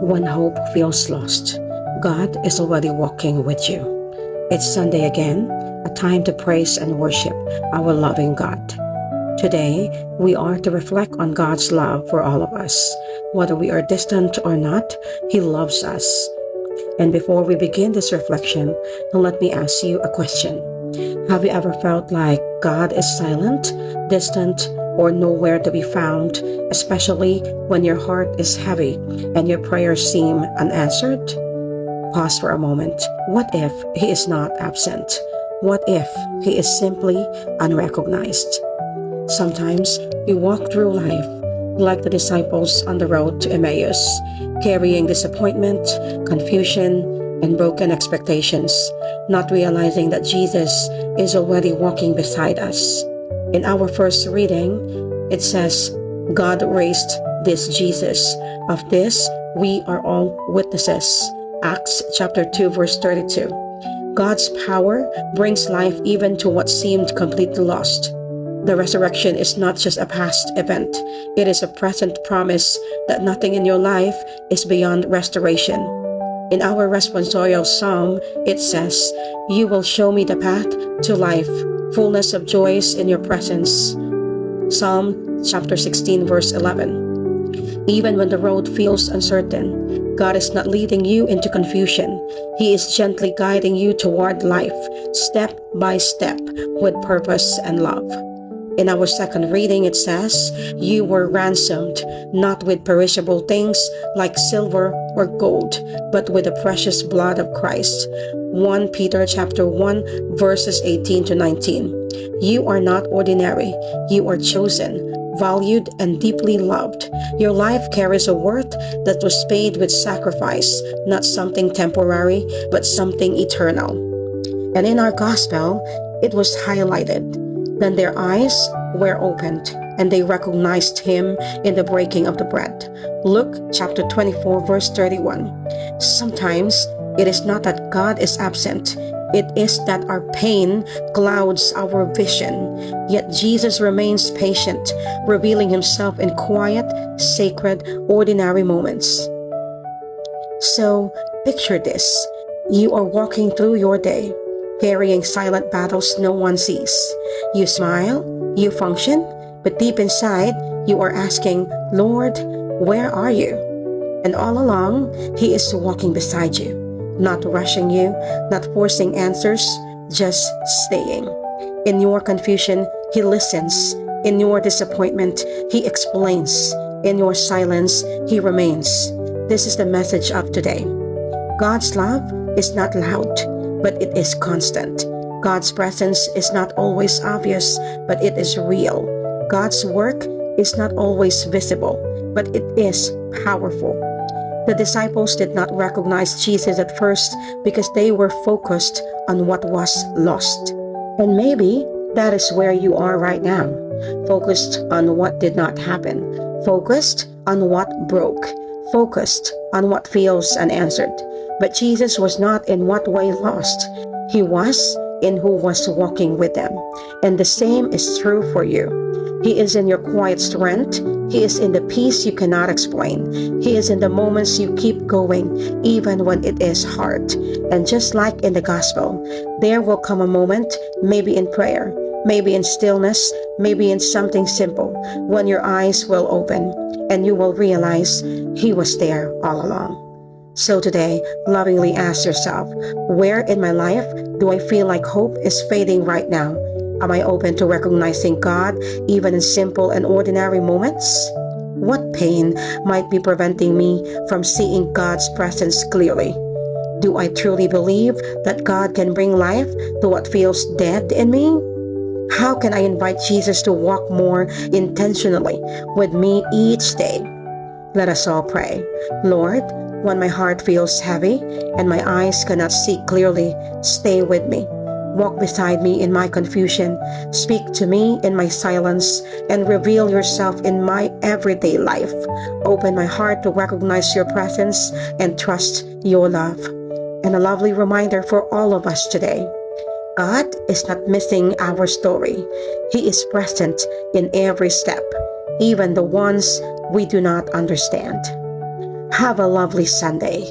When hope feels lost, God is already walking with you. It's Sunday again, a time to praise and worship our loving God. Today, we are to reflect on God's love for all of us. Whether we are distant or not, He loves us. And before we begin this reflection, let me ask you a question. Have you ever felt like God is silent, distant, or nowhere to be found, especially when your heart is heavy and your prayers seem unanswered? Pause for a moment. What if He is not absent? What if He is simply unrecognized? Sometimes we walk through life like the disciples on the road to Emmaus, carrying disappointment, confusion, and broken expectations, not realizing that Jesus is already walking beside us. In our first reading, it says, God raised this Jesus. Of this, we are all witnesses. Acts chapter 2, verse 32. God's power brings life even to what seemed completely lost. The resurrection is not just a past event. It is a present promise that nothing in your life is beyond restoration. In our responsorial psalm, it says, You will show me the path to life, fullness of joys in your presence. Psalm chapter 16, verse 11. Even when the road feels uncertain, God is not leading you into confusion. He is gently guiding you toward life, step by step, with purpose and love. In our second reading, it says, You were ransomed, not with perishable things like silver or gold, but with the precious blood of Christ. 1 Peter chapter 1, verses 18 to 19. You are not ordinary. You are chosen, valued, and deeply loved. Your life carries a worth that was paid with sacrifice, not something temporary, but something eternal. And in our gospel, it was highlighted. Then their eyes were opened, and they recognized Him in the breaking of the bread. Luke chapter 24, verse 31. Sometimes it is not that God is absent. It is that our pain clouds our vision. Yet Jesus remains patient, revealing Himself in quiet, sacred, ordinary moments. So, picture this. You are walking through your day, carrying silent battles no one sees. You smile, you function, but deep inside, you are asking, Lord, where are you? And all along, He is walking beside you, not rushing you, not forcing answers, just staying. In your confusion, He listens. In your disappointment, He explains. In your silence, He remains. This is the message of today. God's love is not loud, but it is constant. God's presence is not always obvious, but it is real. God's work is not always visible, but it is powerful. The disciples did not recognize Jesus at first because they were focused on what was lost. And maybe that is where you are right now, focused on what did not happen, focused on what broke, focused on what feels unanswered. But Jesus was not in what way lost. He was in who was walking with them. And the same is true for you. He is in your quiet strength. He is in the peace you cannot explain. He is in the moments you keep going, even when it is hard. And just like in the gospel, there will come a moment, maybe in prayer, maybe in stillness, maybe in something simple, when your eyes will open and you will realize He was there all along. So today, lovingly ask yourself, where in my life do I feel like hope is fading right now? Am I open to recognizing God even in simple and ordinary moments? What pain might be preventing me from seeing God's presence clearly? Do I truly believe that God can bring life to what feels dead in me? How can I invite Jesus to walk more intentionally with me each day? Let us all pray. Lord, when my heart feels heavy and my eyes cannot see clearly, stay with me. Walk beside me in my confusion. Speak to me in my silence and reveal yourself in my everyday life. Open my heart to recognize your presence and trust your love. And a lovely reminder for all of us today. God is not missing our story. He is present in every step, even the ones we do not understand. Have a lovely Sunday.